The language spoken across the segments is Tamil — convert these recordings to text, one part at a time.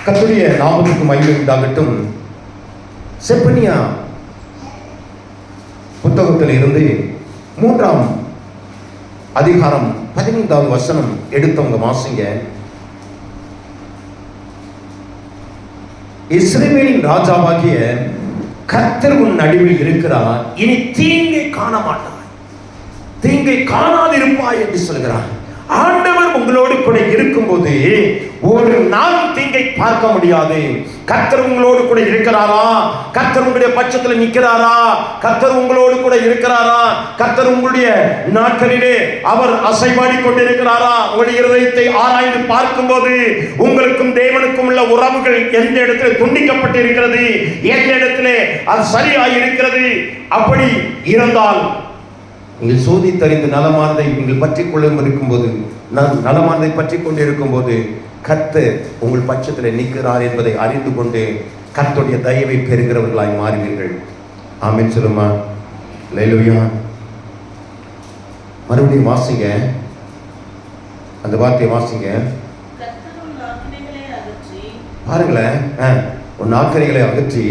கர்த்தருடைய நாமத்துக்கு மகிமை உண்டாகட்டும். செப்பனியா புத்தகத்தில் இருந்து 3ஆம் அதிகாரம் 15வது வசனம் எடுத்தவங்க வாசிங்க. இஸ்ரவேலின் ராஜாவாகிய கர்த்தர் உன் நடுவில் இருக்கிறார், இனி தீங்கை காண மாட்டாய், தீங்கை காணாதிருப்பாய் என்று சொல்கிறார். ஆண்டவர் உங்களோடு கூட இருக்கும்போது ஒரு நாள் தீங்கை பார்க்க முடியாது. கர்த்தர் உங்களோடு கூட இருக்கிறாரா? கர்த்தர் உங்களுடைய பட்சத்தில் நிற்கிறாரா? கர்த்தர் உங்களோடு கூட இருக்கிறாரா? கர்த்தர் உங்களுடைய நாட்களிலே அவர் அசைவாடி கொண்டிருக்கிறாரா? உங்களுடைய இருதயத்தை ஆராய்ந்து பார்க்கும்போது உங்களுக்கும் தேவனுக்கும் உள்ள உறவுகள் எந்த இடத்துல துண்டிக்கப்பட்டு இருக்கிறது, எந்த இடத்துல அது சரியாய் இருக்கிறது, அப்படி இருந்தால் நீங்கள் சோதித்தறிந்து நலமானதை நீங்கள் பற்றி கொள்ள இருக்கும்போது, நலமானதை பற்றி கொண்டு இருக்கும் போது கர்த்தர் உங்கள் பட்சத்தில் நிற்கிறார் என்பதை அறிந்து கொண்டு கர்த்தருடைய தயவை பெறுகிறவர்களாய் மாறுவீர்கள். ஆமென் சொல்லுமா. அல்லேலூயா. மறுபடியும் வாசிங்க, அந்த வார்த்தையை வாசிங்க. பாருங்களேன், உன் ஆக்கினைகளை அகற்றி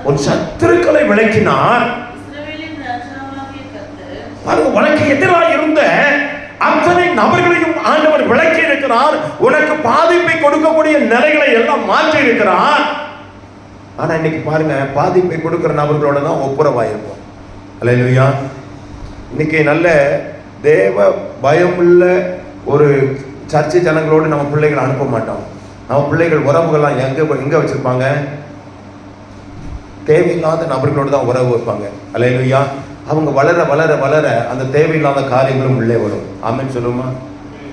உன் சத்துருக்களை விலக்கினார். உனக்கு எதிராக இருந்த அத்தனை நபர்களையும் ஆண்டவர் விலக்கி இருக்கிறார். உனக்கு பாதிப்பை கொடுக்கக்கூடிய நிலைகளை எல்லாம் மாற்றி இருக்கிறார். ஆனா இன்னைக்கு பாருங்க, பாதிப்பை கொடுக்கிற நபர்களோட தான் ஒப்புரவாயிருப்போம். அல்லேலூயா. இன்னைக்கு நல்ல தேவ பயமுள்ள ஒரு சர்ச்சை ஜனங்களோடு நம்ம பிள்ளைகளை அனுப்ப மாட்டோம். நம்ம பிள்ளைகள் உறவுகள்லாம் எங்க வச்சிருப்பாங்க? தேவையில்லாத நபர்களோடு தான் உறவு வைப்பாங்க. அல்லேலூயா. அவங்க வளர வளர வளர அந்த தேவையில்லாத காரியங்களும் உள்ளே வரும். ஆமென் சொல்லுமா.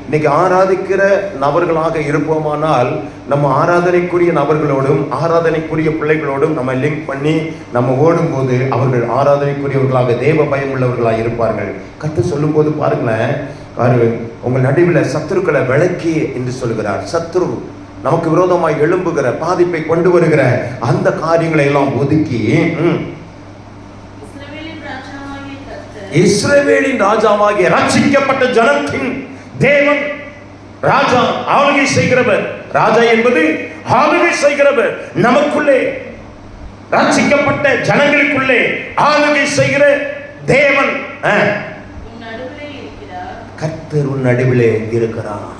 இன்னைக்கு ஆராதிக்கிற நபர்களாக இருப்போமானால் நம்ம ஆராதனைக்குரிய நபர்களோடும் ஆராதனைக்குரிய பிள்ளைகளோடும் நம்ம லிங்க் பண்ணி நம்ம ஓடும்போது அவர்கள் ஆராதனைக்குரியவர்களாக தேவ பயம் உள்ளவர்களாக இருப்பார்கள். கர்த்தர் சொல்லும் போது பாருங்களேன், உங்கள் நடுவில் சத்துருக்களை விலக்கி என்று சொல்லுகிறார். சத்துரு நமக்கு விரோதமாய் எழும்புகிற பாதிப்பை கொண்டு வருகிற அந்த காரியங்களை எல்லாம் ஒதுக்கி இஸ்ரவேலின் ராஜாவாகிய ரட்சிக்கப்பட்ட ஜனத்தின் தேவன் ராஜா, ஆளுகை செய்கிறவர். ராஜா என்பது ஆளுகை செய்கிறவர். நமக்குள்ளே ரட்சிக்கப்பட்ட ஜனங்களுக்குள்ளே ஆளுகை செய்கிற தேவன் கர்த்தர் உன் நடுவிலே இருக்கிறார்.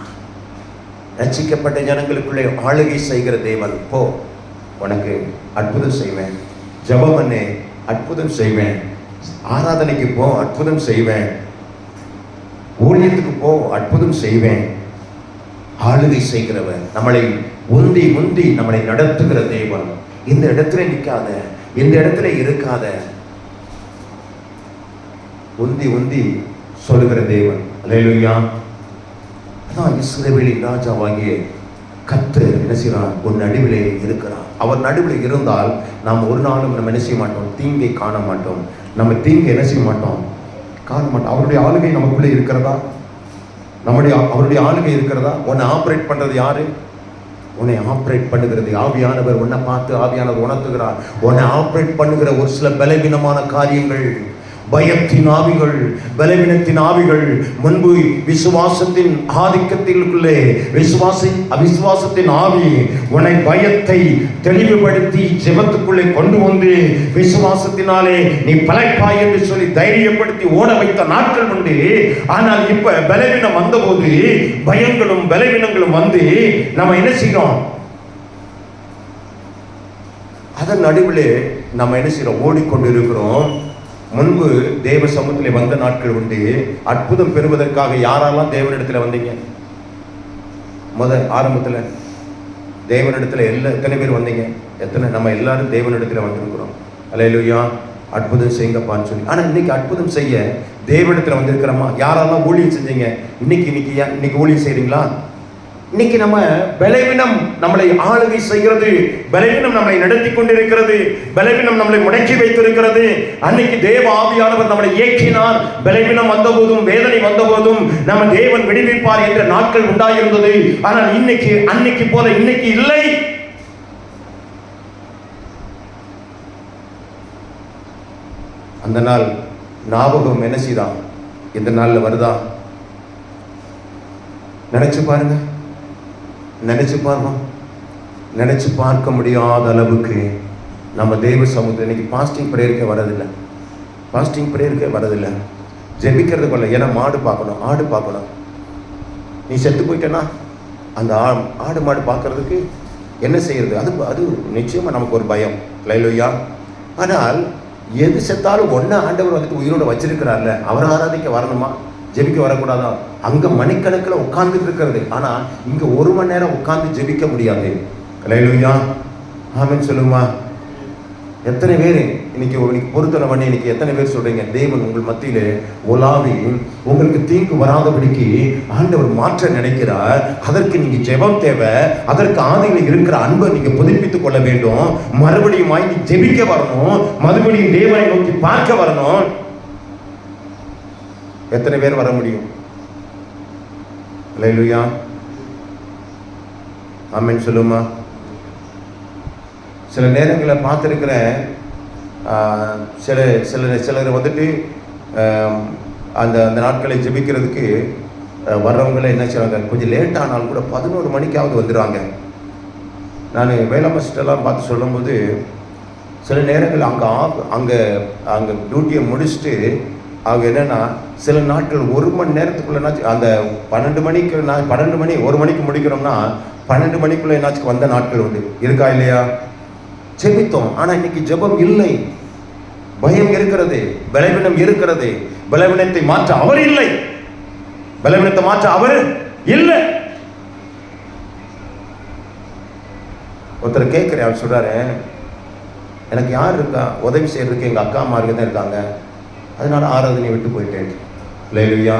ரட்சிக்கப்பட்ட ஜனங்களுக்குள்ளே ஆளுகை செய்கிற தேவன். போ, உனக்கு அற்புதம் செய்வேன். ஜெபம் பண்ணு, அற்புதம் செய்வேன். ஆராதனைக்கு போ, அற்புதம் செய்வேன். ஊழியத்துக்கு போ, அற்புதம் செய்வேன். ஆளுகை செய்கிறவன், நம்மளை உந்தி உந்தி நம்மளை நடத்துகிற தேவன். இந்த இடத்துல நிற்காத, இந்த இடத்துல இருக்காத, உந்தி உந்தி சொல்லுகிற தேவன். அல்லேலூயா. அதான் இஸ்ரவேலின் ராஜாவாகிய கர்த்தர் என்ன செய்கிறார்? ஒரு நடுவிலே இருக்கிறார். அவர் நடுவில் இருந்தால் நாம் ஒரு நாளும் நம்ம என்ன செய்ய மாட்டோம்? தீங்கை காண மாட்டோம். நம்ம தீங்கு என்ன செய்ய மாட்டோம்? காண மாட்டோம். அவருடைய ஆளுகை நமக்குள்ளே இருக்கிறதா? அவருடைய ஆளுகை இருக்கிறதா? உன்னை ஆப்ரேட் பண்றது யாரு? உன்னை ஆப்ரேட் பண்ணுகிறது ஆவியானவர். உன்னை பார்த்து ஆவியானவர் உணர்த்துகிறார். உன்னை ஆப்ரேட் பண்ணுகிற ஒரு சில பலவீனமான காரியங்கள், பயத்தின் ஆவிகள், பலவீனத்தின் ஆவிகள், முன்பு விசுவாசத்தின் ஆதிக்கத்திற்குள்ளே அவிசுவாசத்தின் ஆவி உன்னை பயத்தை தெளிவுபடுத்தி ஜெபத்துக்குள்ளே கொண்டு வந்து விசுவாசத்தினாலே நீ பலைப்பாய் என்று சொல்லி தைரியப்படுத்தி ஓட வைத்த நாட்கள் உண்டு. ஆனால் இப்ப பலவீனம் வந்தபோது பயங்களும் பலவீனங்களும் வந்து நம்ம என்ன செய்யறோம்? அதன் நடுவிலே நம்ம என்ன செய்யறோம்? ஓடிக்கொண்டு இருக்கிறோம். முன்பு தேவ சமூகத்திலே வந்த நாட்கள் உண்டு. அற்புதம் பெறுவதற்காக யாரெல்லாம் தேவனிடத்துல வந்தீங்க? ஆரம்பத்துல தேவனிடத்துல எத்தனை பேர் வந்தீங்க? எத்தனை? நம்ம எல்லாரும் தேவனிடத்துல வந்திருக்கிறோம். அல்லேலூயா. அற்புதம் செய்யுங்கப்பான்னு சொல்லி. ஆனா இன்னைக்கு அற்புதம் செய்ய தேவனிடத்துல வந்திருக்கிறோமா? யாரெல்லாம் ஊழியம் செஞ்சீங்க? இன்னைக்கு ஊழியம் செய்றீங்களா? இன்னைக்கு நம்ம பலவீனம் நம்மளை ஆளுகை செய்கிறது, பலவீனம் நம்மளை நடத்தி கொண்டிருக்கிறது, பலவீனம் நம்மளை முடக்கி வைத்திருக்கிறது. அன்னைக்கு தேவ ஆவியானவர் நம்மளை இயக்கினார். பலவீனம் வந்தபோதும் வேதனை வந்தபோதும் நம்ம தேவன் விடுவிப்பார் என்ற நாட்கள் உண்டாயிருந்தது. ஆனால் இன்னைக்கு அன்னைக்கு போல இன்னைக்கு இல்லை. அந்த நாள் ஞாபகம் என்ன செய்தான்? இந்த நாள்ல வருதா? நினைச்சு பாருங்க. நினைச்சு பாருங்க, நினைச்சு பார்க்க முடியாத அளவுக்கு நம்ம தெய்வ சமூகத்தில் இன்னைக்கு பாஸ்டிங் ப்ரேயருக்கே வரதில்லை. பாஸ்டிங் ப்ரேயருக்கே வரதில்லை, ஜெபிக்கிறது கொள்ள. ஏன்னா மாடு பார்க்கணும், ஆடு பார்க்கணும். நீ செத்து போயிட்டேன்னா அந்த ஆடு மாடு பார்க்கறதுக்கு என்ன செய்யறது? அது நிச்சயமாக நமக்கு ஒரு பயம். லைலோயா. ஆனால் எது செத்தாலும் ஒன்று ஆண்டவர் வந்துட்டு உயிரோடு வச்சிருக்கிறார்ல, அவரை ஆராதிக்க வரணுமா, ஜெபிக்க வரக்கூடாதா? அங்கே மணிக்கணக்கில் உட்கார்ந்துட்டு இருக்கிறது. ஆனால் இங்கே 1 மணி நேரம் உட்கார்ந்து ஜெபிக்க முடியாது. லைலோயா. ஆமென் சொல்லுமா. எத்தனை பேர் இன்னைக்கு பொருத்தனை பண்ணி இன்னைக்கு எத்தனை பேர் சொல்றீங்க, தேவன் உங்கள் மத்தியிலே உலாவி உங்களுக்கு தீங்கு வராதபடிக்கு ஆண்டவர் மாற்ற நினைக்கிறார். அதற்கு நீங்க ஜெபம் தேவை. அதற்கு ஆதியில் இருக்கிற அன்பை நீங்க புதுப்பித்துக் கொள்ள வேண்டும். மறுபடியும் நீ ஜெபிக்க வரணும், மறுபடியும் தேவனை நோக்கி பார்க்க வரணும். எத்தனை பேர் வர முடியும்? அல்லேலூயா. ஆமென் சொல்லுமா. சில நேரங்களில் பார்த்துருக்கிறேன், சிலர் வந்துட்டு அந்த நாட்களை ஜெபிக்கிறதுக்கு வர்றவங்கள என்ன செய்வாங்க, கொஞ்சம் லேட் ஆனாலும் கூட 11 மணிக்காவது வந்துடுவாங்க. நான் வேளாமஸ்டெல்லாம் பார்த்து சொல்லும்போது சில நேரங்கள் அங்கே டியூட்டியை முடிச்சுட்டு அவங்க என்னென்னா சில நாட்கள் 1 மணி நேரத்துக்குள்ளே அந்த 12 மணிக்கு 1 மணிக்கு முடிக்கிறோம்னா 12 மணிக்குள்ளே என்னாச்சும் வந்த நாட்கள் உண்டு. இருக்கா இல்லையா? ஜெபித்தோம், ஆனால் இன்னைக்கு ஜெபம் இல்லை. பயம் இருக்கிறது, பலவீனம் இருக்கிறது. பலவீனத்தை மாற்ற அவர் இல்லை, பலவீனத்தை மாற்ற அவர் இல்லை. ஒருத்தர் கேட்கிறேன், அவர் சொல்றாரு, எனக்கு யார் இருக்கா உதவி செய்யறதுக்கு? எங்க அக்கா அம்மாருக்கு தான் இருக்காங்க, அதனால ஆராதனை விட்டு போயிட்டேன். அல்லேலூயா,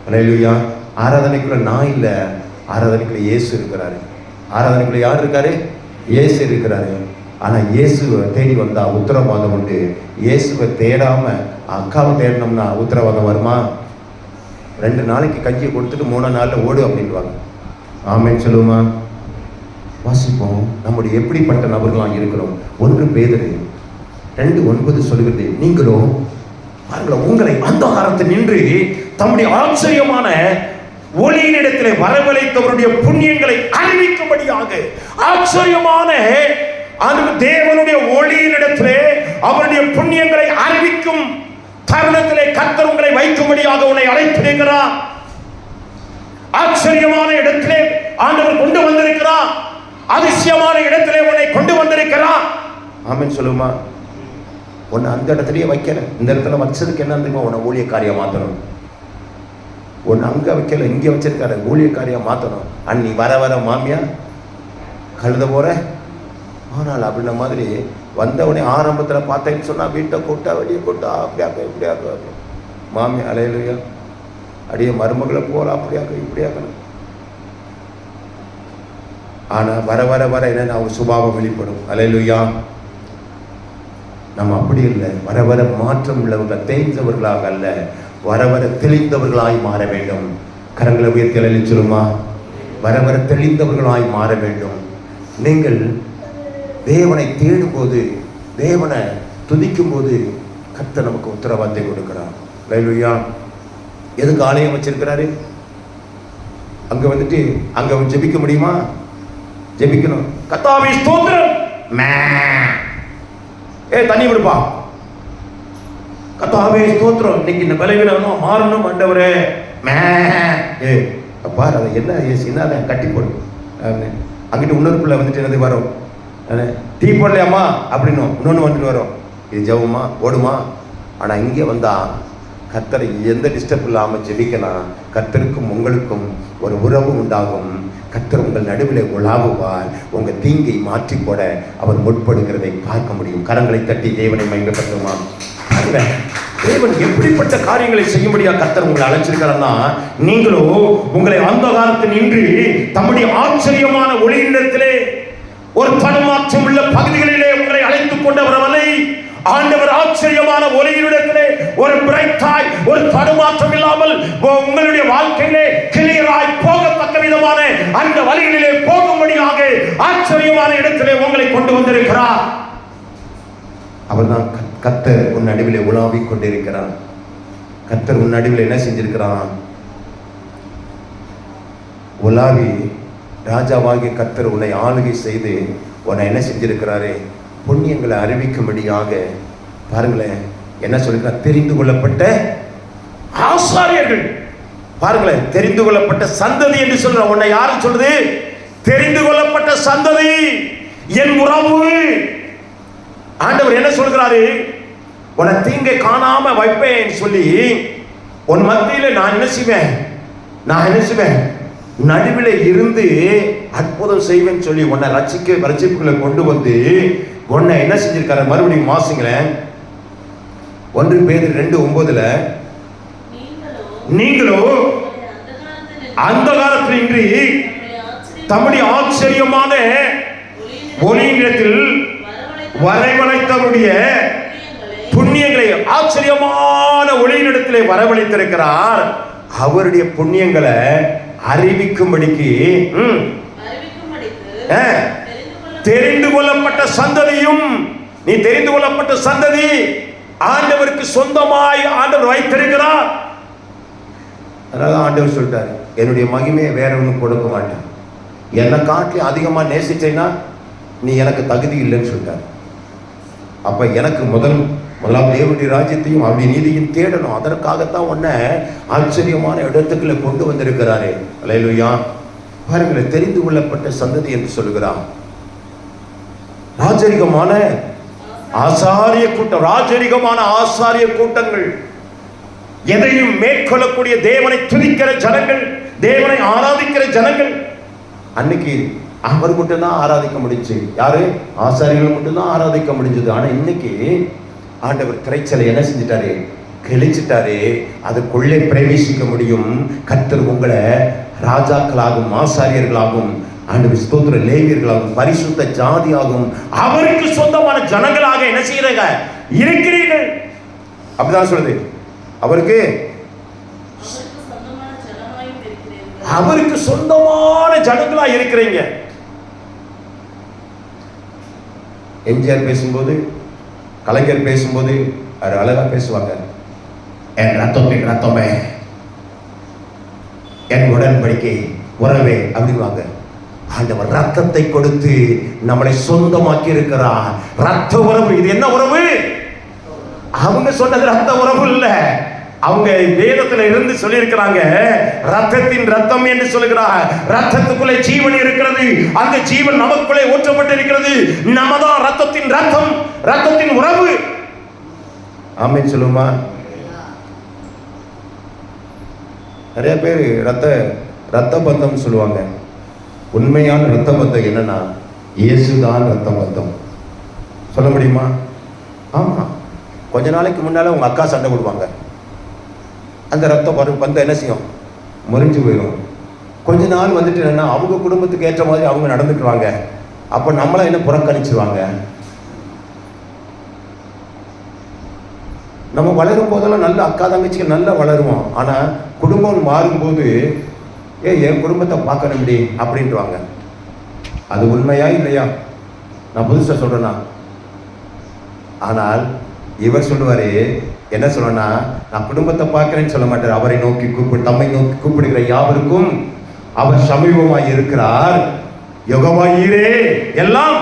அல்லேலூயா. ஆராதனைக்குள்ள நான் இல்லை, ஆராதனைக்குள்ள இயேசு இருக்கிறாரு. ஆராதனைக்குள்ள யார் இருக்காரு? இயேசு இருக்கிறாரு. ஆனால் இயேசுவை தேடி வந்தா உத்தரவாதம் உண்டு. இயேசுவை தேடாம அக்காவை தேடினோம்னா உத்தரவாதம் வருமா? 2 நாளைக்கு கஞ்சியை கொடுத்துட்டு 3 நாளில் ஓடு அப்படின்வாங்க. ஆமென் சொல்லுமா. வாசிப்போம், நம்முடைய எப்படிப்பட்ட நபர்களாக இருக்கிறோம். 1 பேதுரு 2:9 சொல்கிறது, நீங்களோ பாருங்களா, உங்களை அந்தகாரத்தில் நின்று தம்முடைய ஆச்சரியமான ஒளியினிடத்திலே வரவழைத்தவருடைய புண்ணியங்களை அறிவிக்கும்படியாக, ஆச்சரியமான தேவனுடைய ஒளியினிடத்திலே அவருடைய புண்ணியங்களை அறிவிக்கும் தருணத்திலே கர்த்தர் உங்களை வைக்கும்படியாக உன்னை அழைத்திருக்கிறார். ஆச்சரியமான இடத்திலே ஆண்டவர் கொண்டு வந்திருக்கிறார். அதிசயமான இடத்திலே உன்னை கொண்டு வந்திருக்கிறார். ஆமென் சொல்லுமா. உன்னை அந்த இடத்துலயே வைக்கல, இந்த இடத்துல வச்சதுக்கு என்ன தெரியுமா? உன்னை ஊழியக்காரியா மாத்தணும். ஒன்று அங்கே வைக்கல, இங்கே வச்சிருக்காரு, ஊழியக்காரியா மாற்றணும். அன்னி வர வர மாமியா கழுத போற. ஆனால் அப்படின்ன மாதிரி வந்தவனே ஆரம்பத்தில் பார்த்தேன்னு சொன்னால் வீட்டை கூட்டா வெளியே கூட்டா அப்படியாக்க இப்படியாக்க மாமி. அலையிலையா அடியே மருமகளை போல அப்படியாக்க இப்படியாக்கணும். ஆனால் வர வர வர என்ன அவங்க சுபாவம் வெளிப்படும். அலையிலையா. நம்ம அப்படி இல்லை, வர வர மாற்றம் உள்ளவர்கள், தேய்ந்தவர்களாக அல்ல, வர வர தெளிந்தவர்களாய் மாற வேண்டும். கரங்களை உயர்த்தி சொல்லுமா. வர வர தெளிந்தவர்களாய் மாற வேண்டும். நீங்கள் தேவனை தேடும் போது, தேவனை துதிக்கும் போது கர்த்தர் நமக்கு உத்தரவாதத்தை கொடுக்கிறார். அல்லேலூயா. எதுக்கு ஆலயம் வச்சிருக்கிறாரு? அங்க வந்துட்டு அங்க ஜெபிக்க முடியுமா? ஜெபிக்கணும். கர்த்தாவே ஸ்தோத்திரம், தண்ணி விடுப்பா. கர்த்தாவே ஸ்தோத்திரம், இன்னைக்கு இந்த பலவீனம் மாறணும் ஆண்டவரே. அப்பா அதை என்ன என்ன கட்டி போடும். அங்கிட்டு இன்னொரு பிள்ளை வந்துட்டு என்னது வரும், டீ போடலையாம்மா அப்படின்னு இன்னொன்று வந்துட்டு வரும். இது ஜெபமா ஓடுமா? ஆனால் இங்கே வந்தா கர்த்தரை எந்த டிஸ்டர்ப் இல்லாமல் ஜெபிக்கலாம். கர்த்தருக்கும் உங்களுக்கும் ஒரு உறவு உண்டாகும். கர்த்தர் உங்கள் நடுவில் உலாவுவார். உங்கள் தீங்கை மாற்றி போட அவர் முற்படுகிறதை பார்க்க முடியும். கரங்களை தட்டி தேவனை மயங்கப்படுத்துமா. தேவன் எப்படிப்பட்ட காரியங்களை செய்யும்படியா கர்த்தர் உங்களை அழைச்சிருக்காருன்னா, நீங்களோ உங்களை அந்த காலத்தில் நின்று தம்முடைய ஆச்சரியமான ஒளியிடத்திலே ஒரு தடுமாற்றம் உள்ள பகுதிகளிலே உங்களை அழைத்துக் கொண்டவரவரை ஆண்டவர் ஆச்சரியமான ஒளியினிடத்திலே ஒரு பிரைட்டாய், ஒரு தடுமாற்றம் இல்லாமல் உங்களுடைய வாழ்க்கையிலே கிளியராய் போகத்தக்க விதமான அந்த வழிகளிலே போகும்படியாக ஆச்சரியமான இடத்திலே உங்களை கொண்டு வந்திருக்கிறார். அவர்தான் கர்த்தர் உன் நடுவிலே உலாவிக் கொண்டிருக்கிறார். கர்த்தர் உன் நடுவில் என்ன செஞ்சிருக்கிறான்? உலாவி ராஜாவாகிய கர்த்தர் உன்னை ஆளுகை செய்து உன்னை என்ன செஞ்சிருக்கிறாரு? புண்ணியங்களை அறிவிக்கும்படியாக. பாருங்களேன் என்ன சொல்லிருக்கார்? தெரிந்து கொள்ளப்பட்ட ஆசாரியர்கள். பாருங்களேன், தெரிந்து கொள்ளப்பட்ட சந்ததி என்று சொல்ற. உன்னை யாரும் சொல்றது? தெரிந்து கொள்ளப்பட்ட சந்ததி, என் உறவு. ஆண்டவர் என்ன சொல்கிறாரு? உன்னை தீங்கை காணாம வைப்பேன் சொல்லி உன் மத்தியில நான் என்ன செய்வேன்? நடுவில் இருந்து அற்புதம் செய்வேன் சொல்லி உன்னை ரட்சிப்புகளை கொண்டு வந்து உன்னை என்ன செஞ்சிருக்காரு? மறுபடியும் வாசிங்களேன். 1 பேதுரு 2:9, நீங்களோ அந்த காலத்தில் இன்றி தம்முடைய ஆச்சரியமான ஒளியினிடத்தில் வரவழைத்தமுடைய புண்ணியங்களை ஆச்சரியமான ஒளியினிடத்திலே வரவழைத்திருக்கிறார். அவருடைய புண்ணியங்களை அறிவிக்கும்படிக்கு தெரிந்து கொள்ளப்பட்ட சந்ததியும். நீ தெரிந்து கொள்ளப்பட்ட சந்ததி ஆண்டவருக்கு சொந்தமாய் ஆண்டவர் வைத்திருக்கிறார். அதனால ஆண்டவர் சொல்லிட்டாரு, என்னுடைய மகிமையை வேற ஒன்றும் கொடுக்க மாட்டேன். என்னை காட்டி அதிகமா நேசிச்சேன்னா நீ எனக்கு தகுதி இல்லைன்னு சொல்லிட்டார். அப்ப எனக்கு முதலாம் தேவனுடைய ராஜ்யத்தையும் அவருடைய நீதியும் தேடணும். அதற்காகத்தான் உன்னை ஆச்சரியமான இடத்துக்குள்ள கொண்டு வந்திருக்கிறாரே. அல்லேலூயா. பாருங்களேன், தெரிந்து கொள்ளப்பட்ட சந்ததி என்று சொல்லுகிறான். ராஜரிகமான ஆசாரிய கூட்டம், ராஜரிகமான ஆசாரிய கூட்டங்கள், எதையும் மேற்கொள்ளக்கூடிய தேவனை துதிக்கிற ஜனங்கள், தேவனை ஆராதிக்கிற ஜனங்கள். அன்னைக்கு அவர் மட்டும்தான் ஆராதிக்க முடிஞ்சு. யாரு? ஆசாரிகள் மட்டும்தான் ஆராதிக்க முடிஞ்சது. ஆனா இன்னைக்கு ஆண்டவர் திரைச்சலை என்ன செஞ்சிட்டாரு? கிழிச்சிட்டாரு. அதுக்குள்ளே பிரவேசிக்க முடியும். கர்த்தர் உங்களை ராஜாக்களாகும், ஆசாரியர்களாகும், ஆண்டவர் ஸ்தோத்திர லேவியர்களாகும், பரிசுத்த ஜாதியாகும், அவருக்கு சொந்தமான ஜனங்களாக என்ன செய்யறீங்க? இருக்கிறீர்கள். அப்படிதான் சொல்லுது. அவருக்கு சொந்தமான ஜனங்களா இருக்கிறீங்க. எம்ஜிஆர் பேசும்போது, கலைஞர் பேசும்போது அவர் அழகா பேசுவாங்க. என் ரத்தத்தின் ரத்தமே, என் உடன்படிக்கை உறவே அப்படின்வாங்க. ஆண்டவர் ரத்தத்தை கொடுத்து நம்மளை சொந்தமாக்கி இருக்கிறார். ரத்த உறவு. இது என்ன உறவு? அவங்க சொன்னது ரத்த உறவு இல்ல. அவங்க வேதத்துல இருந்து சொல்லி இருக்கிறாங்க, ரத்தத்தின் ரத்தம் என்று சொல்லுகிறார். ரத்தத்துக்குள்ளே ஜீவன் இருக்கிறது. அந்த ஜீவன் நமக்குள்ளே ஊற்றப்பட்டு இருக்கிறது. நம்ம தான் ரத்தத்தின் ரத்தம், ரத்தத்தின் உறவு. ஆமென் சொல்லுமா? நிறைய பேர் ரத்த பந்தம் சொல்லுவாங்க. உண்மையான ரத்த பந்தம் என்னன்னா இயேசுதான் ரத்த பந்தம். சொல்ல முடியுமா? ஆமா. கொஞ்ச நாளைக்கு முன்னால உங்க அக்கா சண்டை போடுவாங்க. அந்த ரத்த பந்தம் என்ன செய்யும்? முறிஞ்சு போயிடும். கொஞ்ச நாள் வந்துட்டு என்னன்னா அவங்க குடும்பத்துக்கு ஏற்ற மாதிரி அவங்க நடந்துக்குவாங்க. அப்ப நம்மள என்ன புறக்கணிச்சிருவாங்க. நம்ம வளரும் போதெல்லாம் நல்ல அக்கா தங்கச்சிக்கு நல்லா வளருவோம். ஆனா குடும்பம் மாறும்போது என் குடும்பத்தை பார்க்கணும் இப்படி அப்படின்ட்டுவாங்க. அது உண்மையா இல்லையா? நான் புதுசா சொல்றேன்னா. ஆனால் இவர் சொல்லுவாரு, என்ன சொல்லனா, நான் குடும்பத்தை பார்க்கிறேன்னு சொல்ல மாட்டார். அவரை நோக்கி தம்மை நோக்கி கூப்பிடுகிற யாவருக்கும் அவர் சமீபமாய் இருக்கிறார். யெகோவாயீரே, எல்லாம்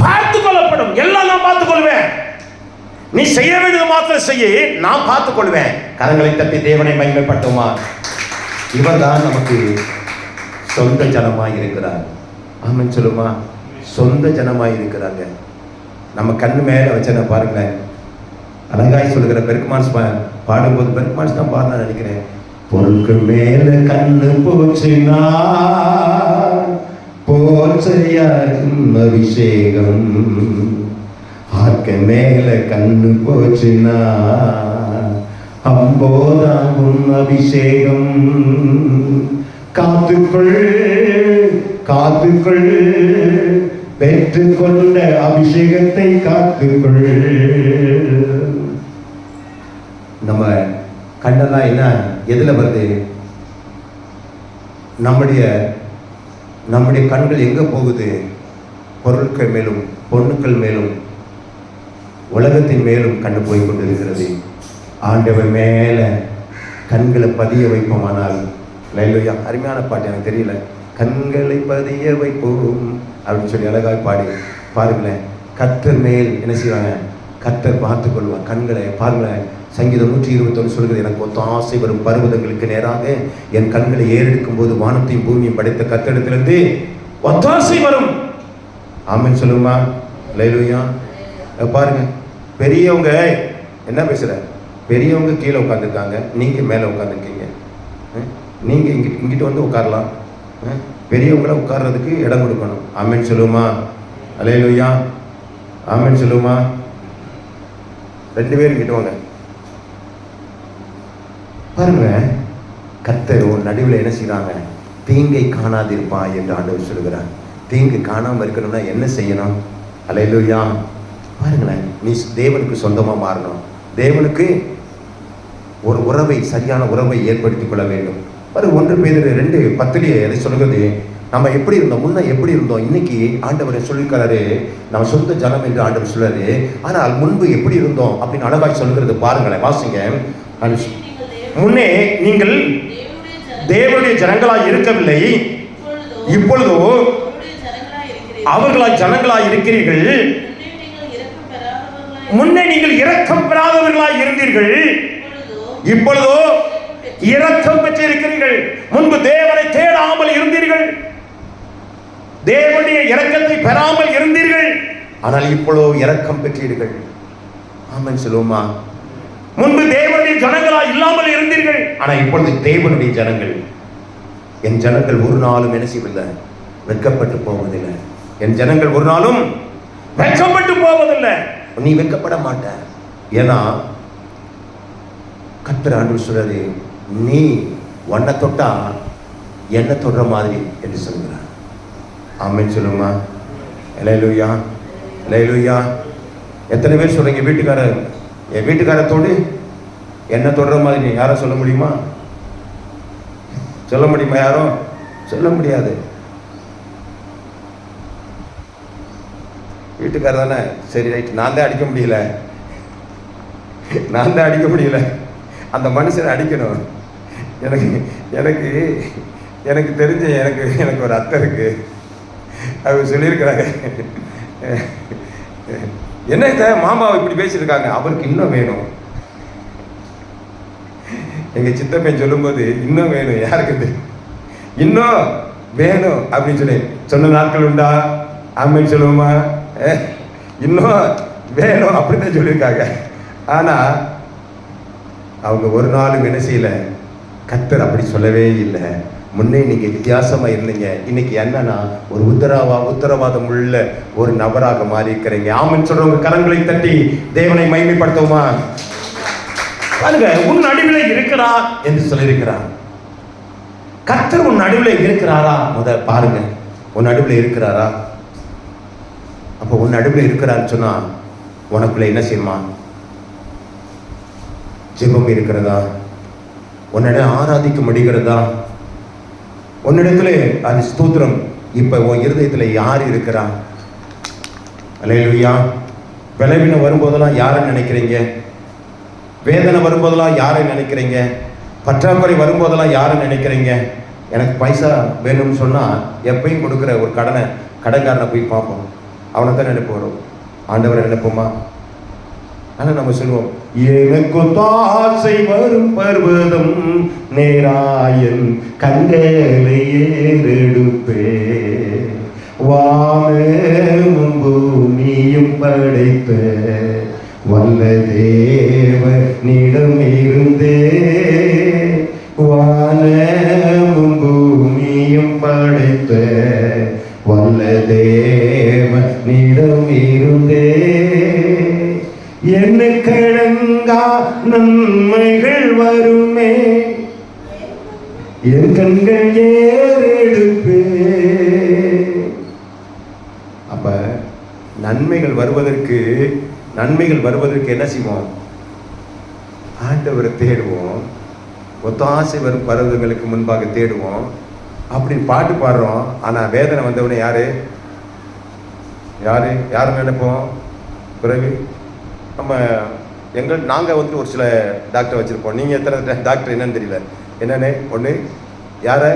பார்த்துக் கொள்ளப்படும். எல்லாம் நான் பார்த்துக் கொள்வேன். நீ செய்ய வேண்டியது மாத்திரம் செய்ய, நான் பார்த்துக் கொள்வேன். கரங்களை தட்டி தேவனை மகிமைப்படுத்துமா. இவர் தான் நமக்கு சொந்த ஜனமாய் இருக்கிறார். ஆமென் சொல்லுமா. சொந்த ஜனமாய் இருக்கிறாங்க. நம்ம கண்ணு மேல வச்சன பாருங்களேன். அழகாய் சொல்லுகிற பெருக்குமான்ஸ் பாடும்போது, பெருக்குமான்ஸ் தான் பாடலாம் நினைக்கிறேன். பொருட்கள் மேல கண்ணு போச்சுனா போச்சையாகும் அபிஷேகம், ஆர்க்க மேல கண்ணு போச்சுனா அம்போதாகும் அபிஷேகம். காத்துக்குள் காத்துக்குள் பெற்றுக்கொண்ட அபிஷேகத்தை காத்துக்குள். நம்ம கண்ணெல்லாம் என்ன எதுல வருது? நம்முடைய கண்கள் எங்க போகுது? பொருட்கள் மேலும், பொருட்கள் மேலும், உலகத்தின் மேலும் கண்ணு போய் கொண்டிருக்கிறது. ஆண்டவர் மேல கண்களை பதிய வைப்போமானால், லைலோயா, அருமையான பாட்டு, எனக்கு தெரியல, கண்களை பதிய வைப்போம் அப்படின்னு சொல்லி அழகாய் பாடி பாருங்களேன். கர்த்தர் மேல் என்ன செய்வாங்க? கர்த்தர் பார்த்து கொள்வார். கண்களை பாருங்களேன். சங்கீதம் 121 சொல்கிறது, எனக்கு ஒத்தாசை வரும் பர்வதங்களுக்கு நேராக என் கண்களை ஏறெடுக்கும் போது வானத்தையும் பூமியும் படைத்த கர்த்தரிடத்திலிருந்து ஒத்தாசை வரும். ஆமென் சொல்லுமா? அல்லேலூயா. பாருங்க, பெரியவங்க என்ன பேசுற? பெரியவங்க கீழே உட்காந்துருக்காங்க, நீங்க மேலே உட்காந்துருக்கீங்க. நீங்க இங்கிட்ட வந்து உட்காரலாம். பெரியவங்கள உட்கார்றதுக்கு இடம் கொடுக்கணும். ஆமென் சொல்லுமா? அல்லேலூயா. ஆமென் சொல்லுமா? 2 பேரும் இங்கிட்ட வாங்க. பாருங்க, கர்த்தர் ஒரு நடுவில் என்ன செய்யறாங்க? தீங்கை காணாதிருப்பா என்று ஆண்டவர் சொல்லுகிறார். தீங்கு காணாமல் இருக்கணும்னா என்ன செய்யணும்? அல்லேலூயா. பாருங்களேன், நீ தேவனுக்கு சொந்தமா மாறணும். தேவனுக்கு ஒரு உறவை, சரியான உறவை ஏற்படுத்திக் கொள்ள வேண்டும். பாரு, 1 பேதுரு 2:10 எதை சொல்லுகிறது? நம்ம எப்படி இருந்தோம், முன்ன எப்படி இருந்தோம், இன்னைக்கு ஆண்டவரை சொல்லியிருக்காரு. நம்ம சொந்த ஜனம் என்று ஆண்டவர் சொல்றாரு. ஆனால் முன்பு எப்படி இருந்தோம் அப்படின்னு அழகாய் சொல்லுகிறது. பாருங்களேன், வாசிங்க. முன்னே நீங்கள் தேவனுடைய ஜனங்களாய் இருக்கவில்லை, இப்பொழுதோ அவர்களாய் ஜனங்களாய் இருக்கிறீர்கள். முன்னே நீங்கள் இரக்கம் பெறாதவர்களாய் இருந்தீர்கள், இப்பொழுதோ இரக்கம் பெற்றிருக்கிறீர்கள். முன்பு தேவனை தேடாமல் இருந்தீர்கள், தேவனுடைய இரக்கத்தை பெறாமல் இருந்தீர்கள், ஆனால் இப்பொழுதோ இரக்கம் பெற்றீர்கள். ஆமென் சொல்லுமா? முன்பு தேவனுடைய ஜனங்களா இல்லாமல் இருந்தீர்கள், ஆனா இப்பொழுது தேவனுடைய ஜனங்கள். என் ஜனங்கள் ஒரு நாளும் என்ன செய்வதில்லை? வெட்கப்பட்டு போவதில்லை. என் ஜனங்கள் ஒரு நாளும் வெட்கப்பட்டு போவதில்லை. நீ வெட்கப்பட மாட்ட. ஏன்னா கர்த்தர் ஆண்டவர் சொல்றாரு, நீ உன்னை தொட்டா என்ன தொடுற மாதிரி என்று சொல்கிறார். ஆமென் சொல்லுமா? அல்லேலூயா. அல்லேலூயா. எத்தனை பேர் சொல்றீங்க வீட்டுக்காரர், என் வீட்டுக்காரத்தோடு என்ன தொடுற மாதிரி? யாரும் சொல்ல முடியுமா? சொல்ல முடியுமா? யாரும் சொல்ல முடியாது. வீட்டுக்காரர் தானே, சரி ரைட், நான் தான் அடிக்க முடியல, நான் தான் அடிக்க முடியல, அந்த மனுஷனை அடிக்கணும். எனக்கு எனக்கு எனக்கு தெரிஞ்ச எனக்கு ஒரு அத்தை இருக்கு, அவங்க சொல்லியிருக்கிறாங்க, என்ன மாமாவை இப்படி பேசியிருக்காங்க, அவருக்கு இன்னும் வேணும். எங்க சித்தப்பன் சொல்லும்போது இன்னும் வேணும், யாருக்கு இன்னும் வேணும் அப்படின்னு சொல்லி சொன்ன நாட்கள் உண்டா? ஆமென் சொல்லுவோமா? இன்னும் வேணும் அப்படின்னு சொல்லியிருக்காங்க. ஆனா அவங்க ஒரு நாளும் என்ன செய்யல? கர்த்தர் அப்படி சொல்லவே இல்லை. முன்னே நீங்க வித்தியாசமா இருந்தீங்க, இன்னைக்கு என்னன்னா ஒரு உத்தரவாதம் உள்ள ஒரு நபராக மாறி இருக்கிறீங்க. ஆமென் சொல்றவங்க கரங்களை தட்டி தேவனை மகிமைப்படுத்துவோமா? பாருங்க, உன் நடுவிலே இருக்கிறார் என்று சொல்லியிருக்கிறார். கர்த்தர் உன் நடுவிலே இருக்கிறாரா? பாருங்க, உன் நடுவிலே இருக்கிறாரா? அப்போ உன் நடுவில் இருக்கிறான்னு சொன்னா உனக்குள்ள என்ன செய்யுமா? ஜெபம் இருக்கிறதா? உன்னிடம் ஆராதிக்க முடிகிறதா? உன்னிடத்துல அது ஸ்தோத்திரம். இப்ப உன் இருதயத்துல யார் இருக்கிறா? அல்லேலூயா. பலவீனம் வரும்போதெல்லாம் யாரை நினைக்கிறீங்க? வேதனை வரும்போதெல்லாம் யாரை நினைக்கிறீங்க? பற்றாக்குறை வரும்போதெல்லாம் யாரை நினைக்கிறீங்க? எனக்கு பைசா வேணும்னு சொன்னா எப்பயும் கொடுக்குற ஒரு கடன்காரனை போய் பார்ப்போம், அவனை தான் நினைப்பு வரும். ஆண்டவரை நினைப்போமா? ஆனா நம்ம சொல்லுவோம், எனக்கு தாசை வரும் பர்வதம் நேராயன் கண்களை ஏறெடுப்பே, வானமும் பூமியும் படைத்த வல்ல தேவனிடம் இருந்தே, வானமும் பூமியும் படைத்த வல்ல தேவனிடம் இருந்தே, என்ன கடங்கா நன்மைகள் வருமே, என் கண்கள் ஏறெடுப்பே. அப்ப நன்மைகள் வருவதற்கு என்ன செய்வோம்? ஆண்டவரை தேடுவோம். ஒத்தாசை வரும் பருவங்களுக்கு முன்பாக தேடுவோம். அப்படி பாட்டு பாடுறோம். ஆனா வேதனை வந்தவனே யாரு நினைப்போம்? பிறகு நாங்கள் ஒரு சில டாக்டர் வச்சிருப்போம். நீங்க எத்தனை டாக்டர் என்னன்னு தெரியல. என்னன்னு ஒன்று யாரை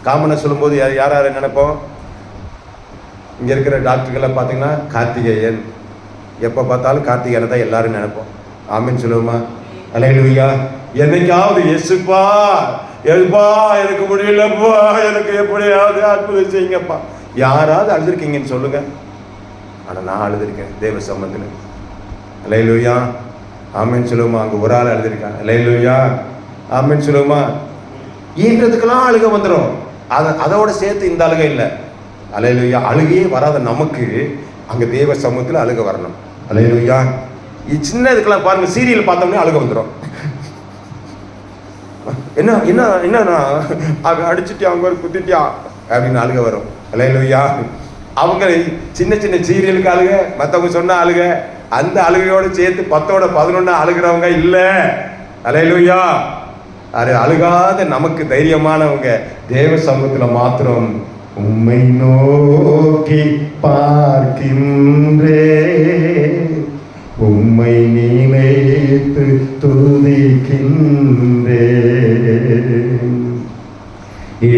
காமனை சொல்லும்போது யார் யாரை நினைப்போம்? இங்கே இருக்கிற டாக்டர்களை பார்த்தீங்கன்னா கார்த்திகேயன், எப்போ பார்த்தாலும் கார்த்திகேயனை தான் எல்லாரும் நினைப்போம். ஆமீன் சொல்லுவோமா? அல்லேலூயா. என்னைக்காவது எசுப்பா எழுப்பா எனக்கு முடியலப்பா, எனக்கு எப்படியாவது அற்புதம் செய்யுங்கப்பா, யாராவது அழுதுருக்கீங்கன்னு சொல்லுங்க. ஆனால் நான் அழுதுருக்கேன் தேவ சம்பந்தத்தில். அல்லேலூயா. ஆமீன் சொல்லுவோமா? அங்கே ஒரு ஆள் அழுதுருக்கேன். அல்லேலூயா. ஆமீன் சொல்லுவோமா? ஈன்றதுக்கெல்லாம் அழுகை வந்துடும். அதோட சேர்த்து இந்த அழுகை இல்லை. அல்லேலூயா. அழுகையே வராத நமக்கு அங்கே தேவ சமூகத்தில் அழுகை வரணும். அல்லேலூயா. சின்ன இதுக்கெல்லாம் பாருங்க, சீரியல் பார்த்தோம்னா அழுகை வந்துடும். என்ன என்ன என்னன்னா அடிச்சுட்டியா, அவங்க குத்திட்டியா அப்படின்னு அழுகை வரும். அல்லேலூயா. அவங்க சின்ன சின்ன சீரியலுக்கு அழுக, மற்றவங்க சொன்ன அழுக, அந்த அழுகையோடு சேர்த்து 10ஓட 11 அழுகிறவங்க இல்லை. அல்லேலூயா. அது அழுகாத நமக்கு தைரியமானவங்க தேவ சமூகத்தில் மாத்திரம் உம்மை நோக்கி பார்க்கின்றே, உம்மை நினைத்து துதிக்கின்றே.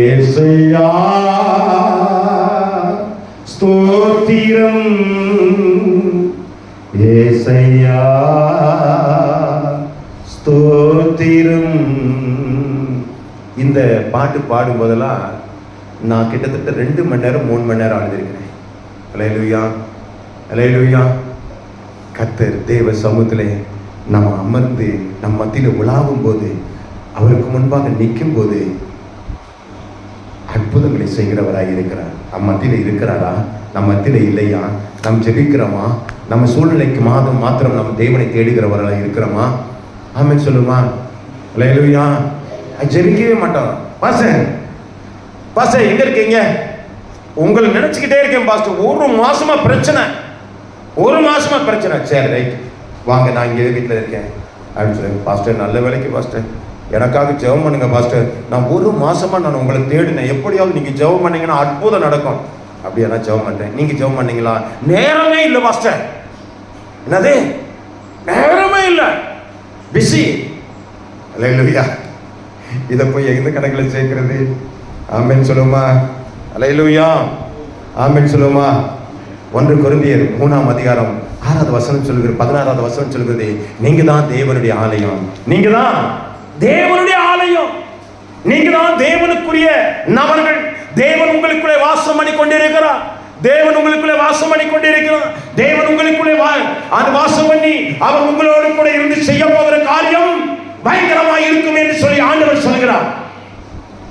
ஏசையா ஸ்தோத்திரம், ஏசையா ஸ்தோத்திரம். இந்த பாட்டு பாடும்போதெல்லாம் நான் கிட்டத்தட்ட 2 மணி நேரம் 3 மணி நேரம் அழுதிருக்கிறேன். அல்லேலூயா. அல்லேலூயா. கர்த்தர் தேவ சமூகத்திலே நம்ம அமர்ந்து நம் மத்தியில் உலாவும் போது, அவருக்கு முன்பாக நிற்கும் போது அற்புதங்களை செய்கிறவராக இருக்கிறார். நம் மத்தியில் இருக்கிறாரா? நம் மத்தியில் இல்லையா? நாம் ஜெபிக்கிறோமா? நம்ம சூழ்நிலைக்கு மாத்திரம் நம்ம தேவனை தேடுகிறவராக இருக்கிறோமா? ஆமென் சொல்லுமா? அல்லேலூயா. ஜெபிக்கவே மாட்டோம். பாஸ்டர் எங்க இருக்கீங்க? உங்களை நினைச்சுக்கிட்டே இருக்கேன் பாஸ்டர், 1 மாசமா பிரச்சனை, 1 மாசமா பிரச்சனை. சரி ரைட், வாங்க நான் இங்கே வீட்டில் இருக்கேன் அப்படின்னு சொல்லுங்க. பாஸ்டர் நல்ல வேலைக்கு பாஸ்டர், எனக்காக ஜெபம் பண்ணுங்க பாஸ்டர், நான் 1 மாசமா நான் உங்களை தேடினேன், எப்படியாவது நீங்க ஜெபம் பண்ணீங்கன்னா அற்புதம் நடக்கும். அப்படியே நான் ஜெபம் பண்றேன். நீங்க ஜெபம் பண்ணீங்களா? நேரமே இல்லை பாஸ்டர். என்னது? நேரமே இல்லை, பிஸி. அல்லேலூயா. இதை போய் எந்த கணக்கில் சேர்க்கிறது? ஆமென் சொல்லுமா? அல்லேலூயா. ஆமென் சொல்லுமா? 1 கொரிந்தியர் 3ஆம் அதிகாரம் 6வது வசனம் சொல்லுகிறது, 16வது வசனம் சொல்லுகிறது, நீங்க தான் தேவனுடைய ஆலயம், நீங்க தான் தேவனுடைய ஆலயம், நீங்க தான் தேவனுக்குரிய நபர்கள். தேவன் உங்களுக்குள்ளே வாசம் பண்ணி கொண்டிருக்கிறார். தேவன் உங்களுக்குள்ளே வாசம் பண்ணி கொண்டிருக்கிறார். தேவன் உங்களுக்குள்ளே வாசம் பண்ணி அவர் உங்களோடு கூட இருந்து செய்ய போகிற காரியம் பயங்கரமாக இருக்கும் என்று சொல்லி ஆண்டவர் சொல்கிறார்.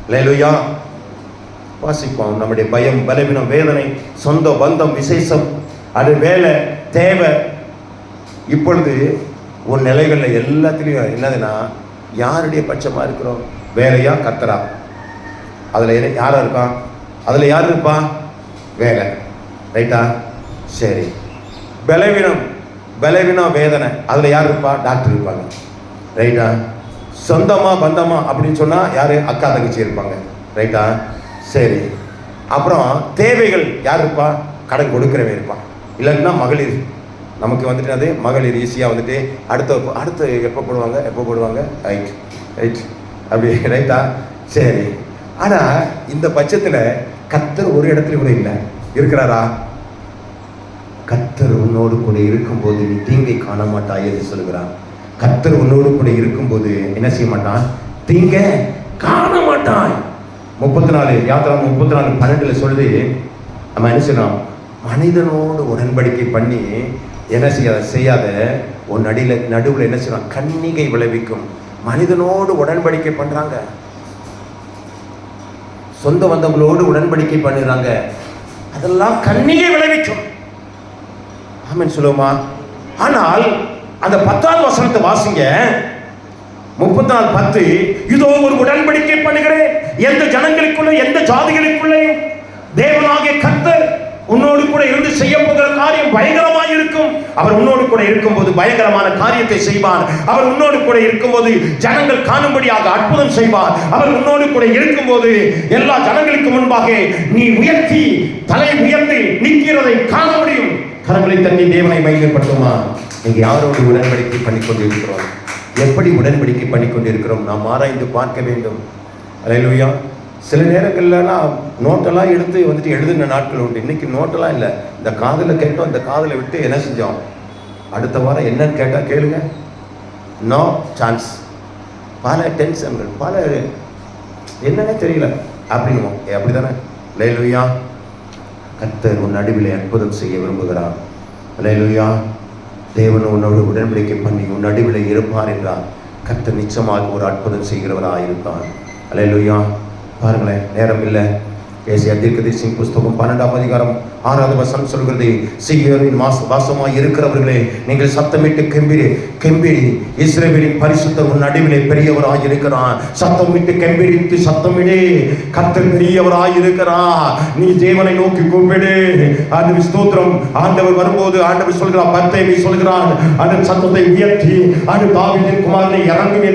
அல்லேலூயா. வாசிப்போம். நம்முடைய பயம், பலவீனம், வேதனை, சொந்த பந்தம், விசேஷம், அது வேலை, தேவை, இப்பொழுது ஒரு நிலைகளில் எல்லாத்துலேயும் என்னதுன்னா யாருடைய பட்சமாக இருக்கிறோம்? வேலையா கர்த்தரா? அதில் யாரா இருக்கான்? அதில் யார் இருப்பா? வேலை. ரைட்டா? சரி. பலவீனம், வேதனை, அதில் யார் இருப்பா? டாக்டர் இருப்பாங்க. ரைட்டா? சொந்தமா பந்தமா அப்படின்னு சொன்னால் யார்? அக்கா தங்கச்சி இருப்பாங்க. ரைட்டா? சரி. அப்புறம் தேவைகள் யார் இருப்பா? கடன் கொடுக்குறவன் இருப்பான். இல்லைன்னா மகளிர், நமக்கு வந்துட்டு அது மகளிர் ஈஸியாக வந்துட்டு அடுத்து எப்போ போடுவாங்க ரைட் அப்படி. ரைட்டா? சரி. ஆனால் இந்த பட்சத்தில் கர்த்தர் ஒரு இடத்துல கூட இல்லை. இருக்கிறாரா? கர்த்தர் உன்னோடு கூட இருக்கும்போது நீ தீங்கை காண மாட்டாய் என்று சொல்கிறார். கர்த்தர் உன்னோடு கூட இருக்கும்போது என்ன செய்ய மாட்டான்? தீங்க காண மாட்டான். 34 யாத்திராகமம் 34:12 சொல்லுது, நம்ம என்ன செய்யணும்? மனிதனோடு உடன்படிக்கை பண்ணி என்ன செய்யாத உன் நடுவில் என்ன செய்யணும்? கன்னிகை விளைவிக்கும். மனிதனோடு உடன்படிக்கை பண்றாங்க, சொந்த பந்தங்களோடு உடன்படிக்கை பண்ணுறாங்க, அதெல்லாம் கன்னிகை விளைவிக்கும். ஆமென் சொல்லுமா? ஆனால் அந்த 10வது வசனத்தை வாசிங்க. 34:10, இதோ ஒரு உடன்படிக்கை பண்ணுகிறேன் எந்த ஜனங்களுக்குள்ள எந்த ஜாதிகளுக்குள்ளேயும் தேவனாகிய கர்த்தர் உன்னோடு கூட இருந்து செய்ய போகிற காரியம் பயங்கரமாக இருக்கும். அவர் உன்னோடு கூட இருக்கும்போது பயங்கரமான காரியத்தை செய்வார். அவர் உன்னோடு கூட இருக்கும்போது ஜனங்கள் காணும்படியாக அற்புதம் செய்வார். அவர் உன்னோடு கூட இருக்கும்போது எல்லா ஜனங்களுக்கு முன்பாக நீ தலை உயர்த்தி நிற்கிறதை காண முடியும். கரங்களை தண்ணி தேவனை மையப்படுத்துமா? நீங்க யாரோடு உடன்படிக்கை பண்ணி கொண்டிருக்கிறோம்? எப்படி உடன்படிக்கை பண்ணி கொண்டிருக்கிறோம்? நாம் ஆராய்ந்து பார்க்க வேண்டும். அல்லேலூயா. சில நேரங்கள்லாம் நோட்டெல்லாம் எடுத்து வந்துட்டு எழுதின நாட்கள் உண்டு. இன்னைக்கு நோட்டெல்லாம் இல்லை. இந்த காதில் கேட்டோம், இந்த காதில் விட்டு என்ன செஞ்சோம், அடுத்த வாரம் என்னன்னு கேட்டால் கேளுங்க, நோ சான்ஸ். பல டென்ஷன்கள், பல என்னன்னே தெரியல அப்படின்னுவோம். அப்படி தானே? அல்லேலூயா. கர்த்தர் உன் நடுவிலே அற்புதம் செய்ய விரும்புகிறார். அல்லேலூயா. தேவன் உன்னோடு உடன்படிக்கை பண்ணி உன் நடுவிலே இருப்பார் என்றார். கர்த்தர் நிச்சயமாக ஒரு அற்புதம் செய்கிறவராக இருப்பார். அல்லேலூயா. பாருங்களேன், நேரம் இல்லை. ஏசாயா தீர்க்கதரிசியின் புஸ்தகம் 12ஆம் அதிகாரம் 6வது வசனம் சொல்கிறது, சீயோனின் வாசமாய் இருக்கிறவர்களே, நீங்கள் சத்தமிட்டு கெம்பிரி, இஸ்ரவேலின் பரிசுத்தர் உன் நடுவிலே பெரியவராய் இருக்கிறார். சத்தமிட்டு கெம்பிரித்து சத்தமிடு, கர்த்தர் பெரியவராய் இருக்கிறார். நீ தேவனை நோக்கி கூப்பிடு. அது ஸ்தோத்திரம். ஆண்டவர் வரும்போது ஆண்டவர் சொல்கிறார், பர்தேமி சொல்கிறான், அதன் சத்தத்தை உயர்த்தி அது தாவீதின் குமாரனை இறங்கும்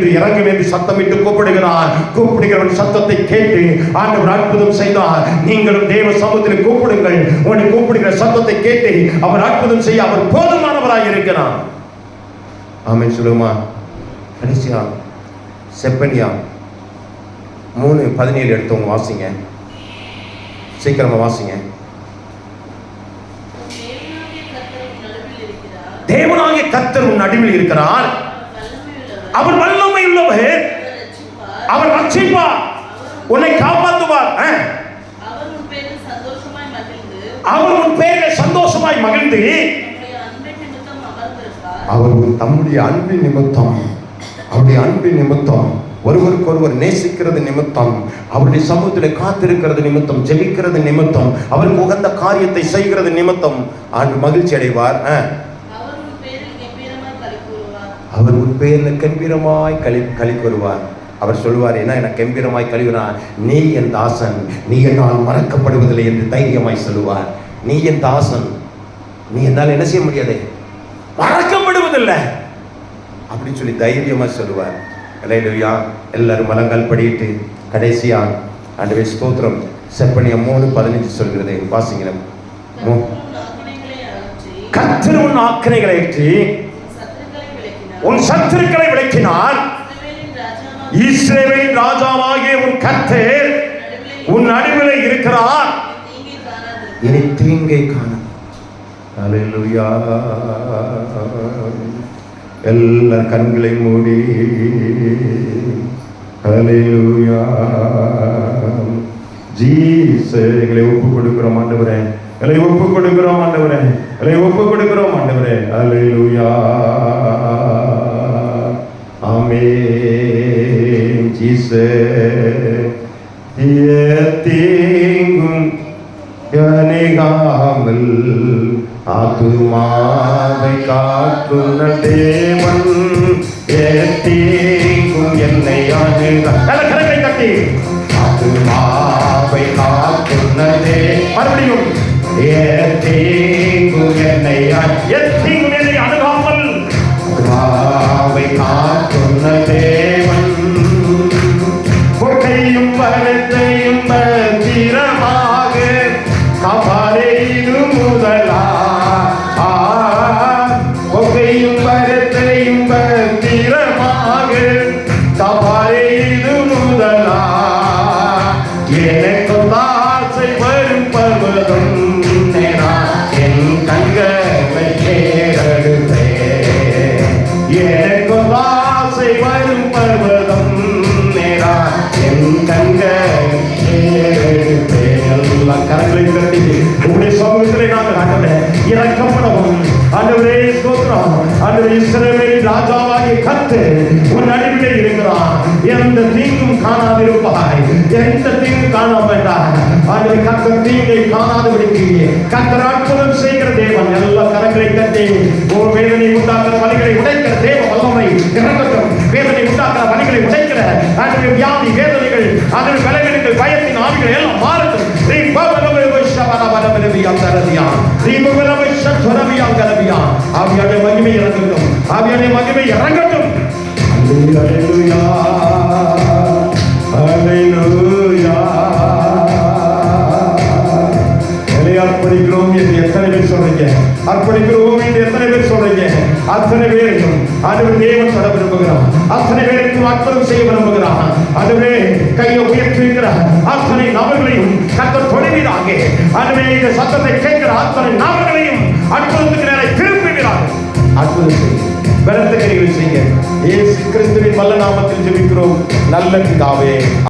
என்று சத்தமிட்டு கூப்பிடுகிறவன் சத்தத்தை கேட்டு ஆண்டவர் அற்புதம் செய்தார். நீங்களும் தேவ சமூகத்தில் கூப்பிடுங்கள். உன்னை கூப்பிடுகிற சத்தத்தை கேட்டு அவர் அற்புதம் செய்ய அவர் போதுமானவராய் இருக்கிறார். ஆமென் சொல்லுமா. கடைசியா செப்பனியா 3:17 எடுத்தவங்க வாசிங்க, சீக்கிரமா வாசிங்க. தேவனாகிய கர்த்தர் உன் நடுவில் இருக்கிறார். அவர் வல்லமை உள்ளவர். அவர் ரட்சிப்பார், உன்னை காப்பாற்றுவார். அவர் உன் பேரில் சந்தோஷமாய் மகிழ்ந்து அவர் தம்முடைய அன்பின் நிமித்தம், அவருடைய அன்பின் நிமித்தம், ஒருவருக்கொருவர் நேசிக்கிறது நிமித்தம், அவருடைய சமூகத்தில் காத்திருக்கிறது நிமித்தம், ஜெபிக்கிறது நிமித்தம், அவருக்கு உகந்த காரியத்தை செய்கிறது நிமித்தம் ஆண்டு மகிழ்ச்சி அடைவார். அவர் உன் பேரில் கம்பீரமாய் களி கூறுவார். அவர் சொல்லுவார், என்ன என கம்பீரமாய் கழிவுறான், நீ என் தாசன், நீ என்னால் மறக்கப்படுவதில்லை என்று தைரியமாய் சொல்லுவார். நீ என் தாசன், நீ என்னால் என்ன செய்ய முடியாது, மறக்கப்படுவதில்லை அப்படின்னு சொல்லி தைரியமா சொல்லுவார். அல்லேலூயா. எல்லாரும் மலங்கள் படிட்டு கடைசியா ஆண்டவரே ஸ்தோத்திரம். செப்பனியா 3:15 சொல்கிறது, வாசிங்களேன். கர்த்தர் உன் ஆக்கினைகளை அகற்றி உன் சத்துருக்களை விலக்கினார். இஸ்ரவேலின் ராஜாவாகிய உன் கர்த்தர் உன் நடுவிலே இருக்கிறார். இனி தீங்கை காண. அல்லேலூயா. எல்லா கண்களை மூடி அல்லேலூயா ஜீசஸ் எங்களை ஒப்பு கொடுக்கிறோம் ஆண்டவரே, எங்களை ஒப்பு கொடுக்கிறோம் ஆண்டவரே, எங்களை ஒப்பு கொடுக்கிறோம் ஆண்டவரே. அல்லேலூயா. ஆமென். ஜீசஸ் தீங்கும் அணுகாமல் ஆத்துமாவை காக்கும் தேவன், தீங்கும் என்னை கரங்களை கட்டி ஆத்துமாவை காக்கும் மறுபடியும் தீங்கும் என்னை அணுகாமல் ஆத்துமாவை காக்கும் தேவன், கொட்டையும் பரத்தையும் பத்திரமாக காப்பாரையும் முதலா, கொகையும் பரத்தையும் பத்திரமாக காப்பாரையும் முதலா, எனக்கு ஆசை வரும் பர்வதம் என் கண்களை ஏறெடுத்தே, எனக்கு ஆசை வரும் பர்வதம் என் கண்கள் ஏறெடுத்தே. எல்லாம் கரங்களை தட்டி உங்களுடைய சமூகத்திலே நாங்கள் ஆண்டவரே இறக்கப்படவும். ஆண்டவரே ஸ்தோத்திரம். ஆண்டவரே இஸ்ரவேலின் ராஜாவாகிய கர்த்தர் உன் நடுவிலே இருக்கிறார். எந்த தீங்கும் காணாதிருப்பாய், எந்த தீங்கும் காண வேண்டாம். ஆண்டவரே கர்த்தர் தீங்கை காணாதபடிக்கு கர்த்தர் அற்புதம் செய்கிற தேவன். எல்லா கரங்களை தட்டி வேதனை உண்டாக்குற வலிகளை உடைக்கிற தேவ வல்லமை இறங்கட்டும். வேதனை உண்டாக்குற வலிகளை உடைக்கிற ஆண்டவரே வியாதி வேதனைகள், ஆண்டவரே பலவீனங்கள், பயத்தின் ஆவிகள் எல்லாம் மாறட்டும். ஆவியானே மகிமை இறங்கட்டும், ஆவியானே மகிமை இறங்கட்டும். அல்லேலூயா, அல்லேலூயா. அர்ப்பணிக்கிறோம் என்று எத்தனை பேர் சொல்றீங்க? அர்ப்பணிக்கிறோம் என்று எத்தனை பேர் சொல்றீங்க? அத்தனை பேருக்கும் ஆண்டவர் தேவன் தர விரும்புகிறார். அத்தனை பேருக்கும் அற்புதம் செய்ய விரும்புகிறார். ஆண்டவரே, கையை உயர்த்துகிற அத்தனை நபர்களையும் கர்த்தர் தொடுவீராக. ஆண்டவரே, இந்த சத்தத்தை கேட்கிற அத்தனை நபர்களையும் அற்புதத்துக்கு நேரே திருப்புகிறார். அற்புதம் செய்ய, பலத்த கிரியை செய்ய இயேசு கிறிஸ்துவின் வல்ல நாமத்தில் ஜெபிக்கிறோம் நல்ல பிதாவே.